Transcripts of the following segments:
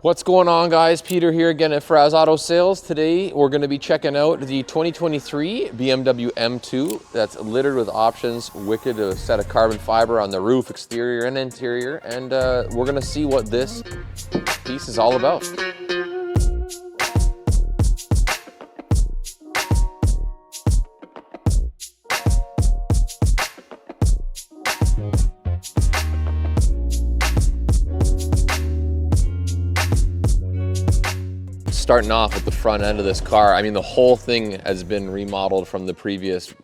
What's going on, guys? Peter here again at Faraz Auto Sales. Today we're going to be checking out the 2023 BMW M2 that's littered with options. Wicked, a set of carbon fiber on the roof, exterior and interior, and we're going to see what this piece is all about. Starting off with the front end of this car, I mean, the whole thing has been remodeled from the previous,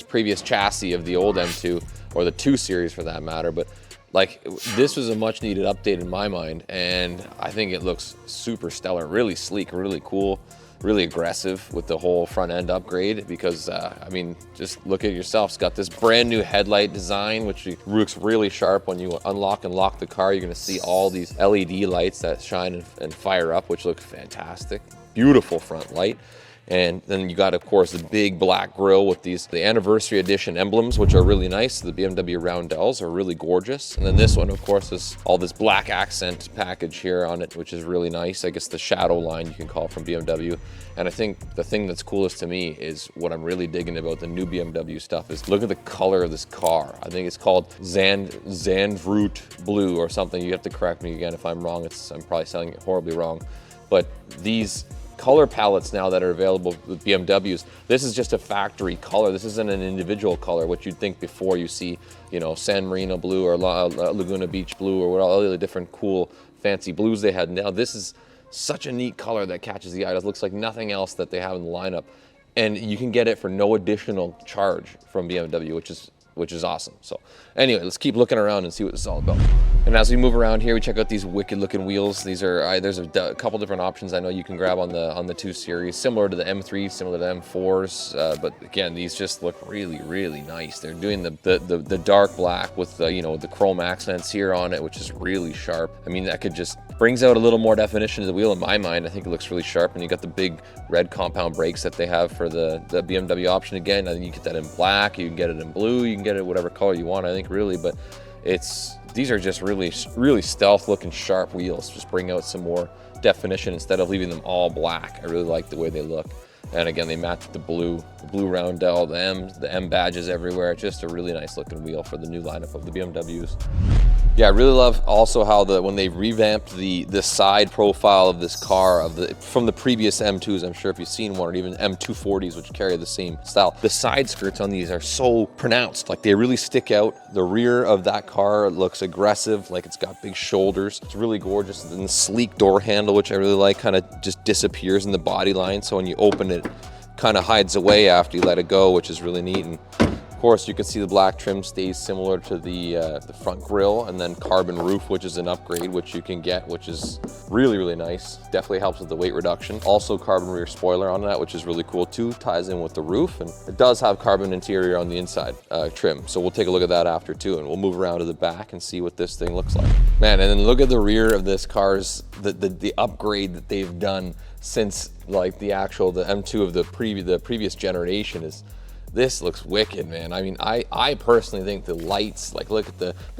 previous chassis of the old M2, or the 2 Series for that matter. But like, this was a much needed update in my mind, and I think it looks super stellar, really sleek, really cool, really aggressive with the whole front end upgrade. Because I mean, just look at it yourself. It's got this brand new headlight design, which looks really sharp. When you unlock and lock the car, you're gonna see all these LED lights that shine and fire up, which look fantastic. Beautiful front light. And then you got, of course, the big black grille with the anniversary edition emblems, which are really nice. The BMW roundels are really gorgeous. And then this one, of course, is all this black accent package here on it, which is really nice. I guess the shadow line you can call from BMW. And I think the thing that's coolest to me is what I'm really digging about the new BMW stuff is look at the color of this car. I think it's called Zandvoort Blue or something. You have to correct me again if I'm wrong. I'm probably selling it horribly wrong. But these color palettes now that are available with BMWs, this is just a factory color. This isn't an individual color, which you'd think before you see, you know, San Marino blue or Laguna Beach blue or all the different cool fancy blues they had. Now this is such a neat color that catches the eye. It looks like nothing else that they have in the lineup, and you can get it for no additional charge from BMW, which is awesome. So anyway, let's keep looking around and see what this is all about. And as we move around here, we check out these wicked looking wheels. These are, there's a couple different options I know you can grab on the 2 Series, similar to the M3, similar to the M4s. But again, these just look really, really nice. They're doing the dark black with the, you know, the chrome accents here on it, which is really sharp. I mean, that could just brings out a little more definition to the wheel in my mind. I think it looks really sharp. And you got the big red compound brakes that they have for the BMW option again. I think you get that in black, you can get it in blue, you can get it whatever color you want, I think, really. But these are just really, really stealth looking sharp wheels. Just bring out some more definition instead of leaving them all black. I really like the way they look. And again, they match the blue roundel, the M badges everywhere. Just a really nice looking wheel for the new lineup of the BMWs. Yeah, I really love also how when they revamped the side profile of this car from the previous M2s. I'm sure if you've seen one, or even M240s, which carry the same style. The side skirts on these are so pronounced, like they really stick out. The rear of that car looks aggressive, like it's got big shoulders. It's really gorgeous. And the sleek door handle, which I really like, kind of just disappears in the body line. So when you open it, kind of hides away after you let it go, which is really neat. And of course, you can see the black trim stays similar to the front grille, and then carbon roof, which is an upgrade, which you can get, which is really, really nice. Definitely helps with the weight reduction. Also carbon rear spoiler on that, which is really cool too. Ties in with the roof, and it does have carbon interior on the inside trim. So we'll take a look at that after too, and we'll move around to the back and see what this thing looks like. Man, and then look at the rear of this car's, the upgrade that they've done since like the M2 of the previous generation is. This looks wicked, man. I mean, I personally think the lights, like look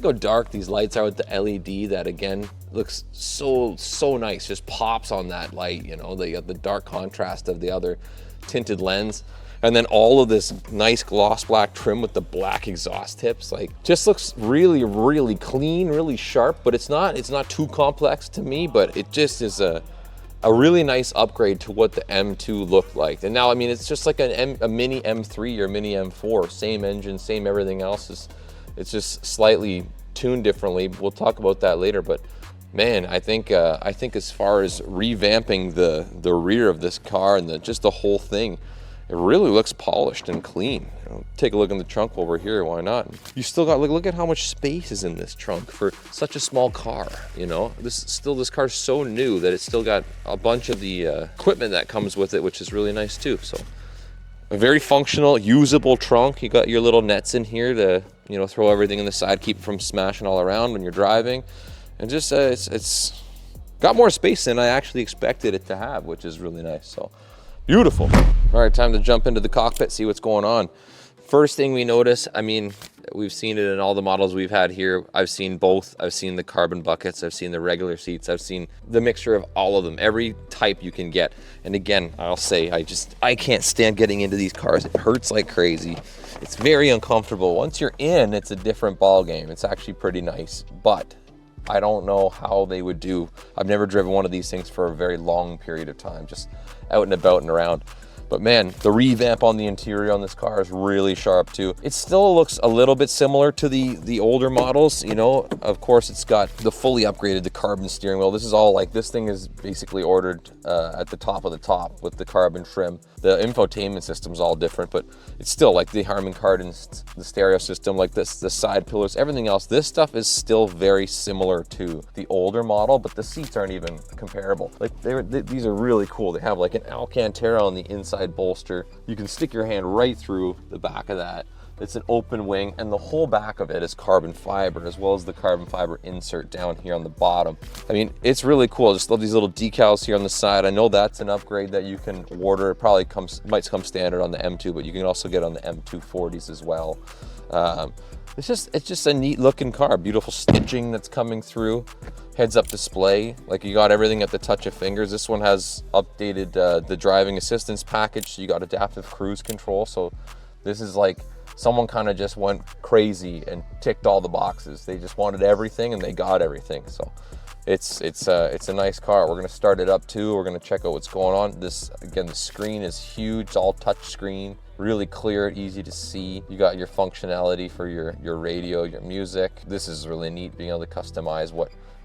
how dark these lights are with the LED. That again looks so nice. Just pops on that light, you know. They got the dark contrast of the other tinted lens, and then all of this nice gloss black trim with the black exhaust tips. Like, just looks really, really clean, really sharp. But it's not too complex to me. But it just is a really nice upgrade to what the M2 looked like. And now, I mean, it's just like a mini M3 or mini M4, same engine, same everything else. It's just slightly tuned differently. We'll talk about that later. But man, I think as far as revamping the rear of this car and just the whole thing, it really looks polished and clean. You know, take a look in the trunk over here, why not? You still got, look at how much space is in this trunk for such a small car, you know? This car's so new that it's still got a bunch of the equipment that comes with it, which is really nice too. So a very functional, usable trunk. You got your little nets in here to, you know, throw everything in the side, keep it from smashing all around when you're driving. And just, it's got more space than I actually expected it to have, which is really nice. So beautiful. All right, time to jump into the cockpit, see what's going on. First thing we notice, I mean, We've seen it in all the models we've had here. I've seen both. I've seen the carbon buckets. I've seen the regular seats. I've seen the mixture of all of them, every type you can get. And again, I'll say, I can't stand getting into these cars. It hurts like crazy. It's very uncomfortable. Once you're in, it's a different ball game. It's actually pretty nice, but I don't know how they would do. I've never driven one of these things for a very long period of time, just out and about and around. But man, the revamp on the interior on this car is really sharp too. It still looks a little bit similar to the older models, you know. Of course, it's got the fully upgraded, the carbon steering wheel. This is all like, this thing is basically ordered at the top of the top with the carbon trim. The infotainment system's all different, but it's still like the Harman Kardon, the stereo system, like this, the side pillars, everything else. This stuff is still very similar to the older model, but the seats aren't even comparable. Like these are really cool. They have like an Alcantara on the inside bolster. You can stick your hand right through the back of that. It's an open wing, and the whole back of it is carbon fiber, as well as the carbon fiber insert down here on the bottom. I mean, it's really cool. I just love these little decals here on the side. I know that's an upgrade that you can order. It probably might come standard on the M2, but you can also get on the M240s as well. It's just a neat looking car. Beautiful stitching that's coming through. Heads up display, like you got everything at the touch of fingers. This one has updated the driving assistance package, so you got adaptive cruise control. So this is like someone kind of just went crazy and ticked all the boxes. They just wanted everything and they got everything. So it's a nice car. We're gonna start it up too. We're gonna check out what's going on. This, again, the screen is huge. It's all touch screen, really clear, easy to see. You got your functionality for your radio, your music. This is really neat, being able to customize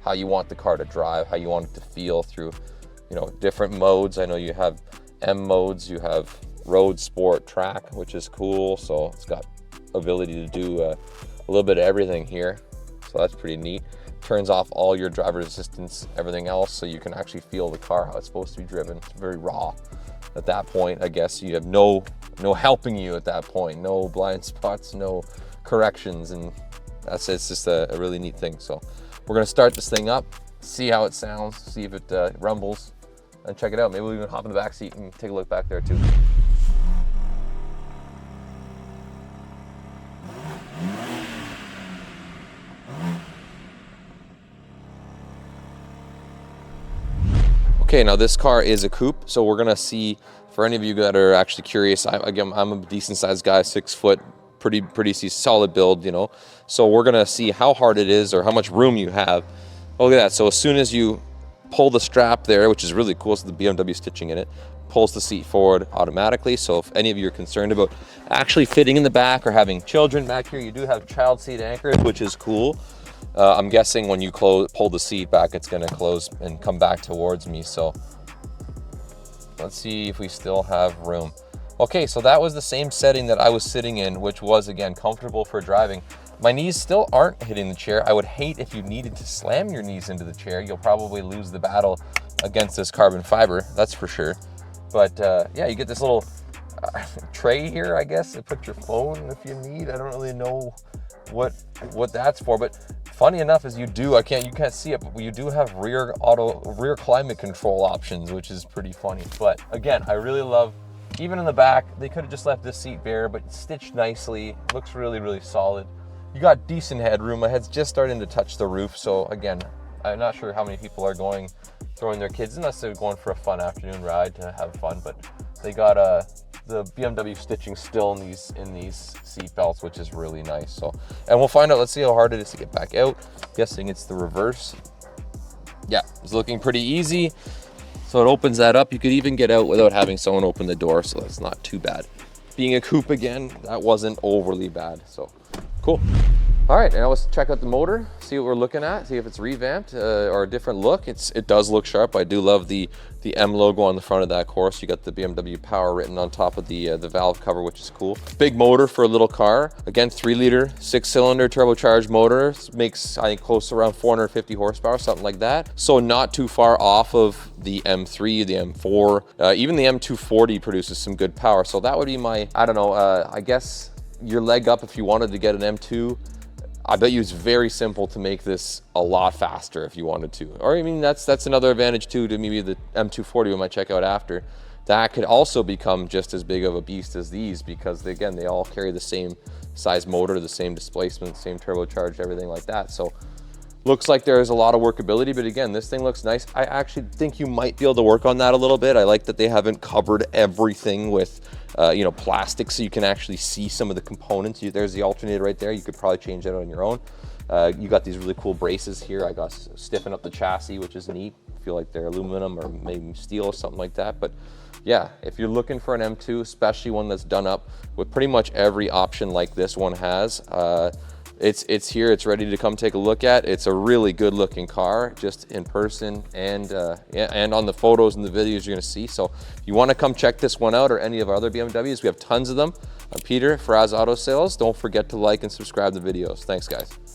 how you want the car to drive, how you want it to feel through, you know, different modes. I know you have M modes, you have road, sport, track, which is cool. So it's got ability to do a little bit of everything here. So that's pretty neat. Turns off all your driver's assistance, everything else, so you can actually feel the car, how it's supposed to be driven. It's very raw. At that point, I guess you have no helping you at that point, no blind spots, no corrections, and it's just a really neat thing. So we're gonna start this thing up, see how it sounds, see if it rumbles, and check it out. Maybe we'll even hop in the back seat and take a look back there too. Okay, now this car is a coupe, so we're gonna see, for any of you that are actually curious, I'm a decent sized guy, 6 foot, pretty solid build, you know. So we're gonna see how hard it is or how much room you have. Oh, look at that. So as soon as you pull the strap there, which is really cool, so the BMW stitching in it, pulls the seat forward automatically. So if any of you are concerned about actually fitting in the back or having children back here, you do have child seat anchors, which is cool. I'm guessing when you pull the seat back, it's gonna close and come back towards me. So let's see if we still have room. Okay, so that was the same setting that I was sitting in, which was, again, comfortable for driving. My knees still aren't hitting the chair. I would hate if you needed to slam your knees into the chair. You'll probably lose the battle against this carbon fiber, that's for sure. But yeah, you get this little tray here, I guess, to put your phone if you need. I don't really know what that's for, but funny enough is you can't see it, but you do have rear climate control options, which is pretty funny. But again, I really love, even in the back, they could have just left this seat bare, but it's stitched nicely. Looks really, really solid. You got decent headroom. My head's just starting to touch the roof. So again, I'm not sure how many people are throwing their kids, unless they're going for a fun afternoon ride to have fun, but they got the BMW stitching still in these seat belts, which is really nice. So, and we'll find out, let's see how hard it is to get back out. Guessing it's the reverse. Yeah, it's looking pretty easy. So it opens that up. You could even get out without having someone open the door, so that's not too bad. Being a coupe again, that wasn't overly bad, so cool. All right, now let's check out the motor, see what we're looking at, see if it's revamped or a different look. It does look sharp. I do love the M logo on the front of that course. You got the BMW Power written on top of the valve cover, which is cool. Big motor for a little car. Again, 3-liter, 6-cylinder turbocharged motor. Makes, I think, close to around 450 horsepower, something like that. So not too far off of the M3, the M4. Even the M240 produces some good power. So that would be my, I don't know, I guess your leg up if you wanted to get an M2. I bet you it's very simple to make this a lot faster if you wanted to. Or I mean, that's another advantage too, to maybe the M240 we might check out after. That could also become just as big of a beast as these, because again, they all carry the same size motor, the same displacement, same turbocharged, everything like that. So looks like there's a lot of workability, but again, this thing looks nice. I actually think you might be able to work on that a little bit. I like that they haven't covered everything with you know, plastic, so you can actually see some of the components. There's the alternator right there. You could probably change that on your own. You got these really cool braces here. I got stiffen up the chassis, which is neat. I feel like they're aluminum or maybe steel or something like that. But yeah, if you're looking for an M2, especially one that's done up with pretty much every option like this one has, it's here, it's ready to come take a look at. It's a really good looking car, just in person and yeah, and on the photos and the videos you're gonna see. So if you wanna come check this one out or any of our other BMWs, we have tons of them. I'm Peter, Faraz Auto Sales. Don't forget to like and subscribe to the videos. Thanks guys.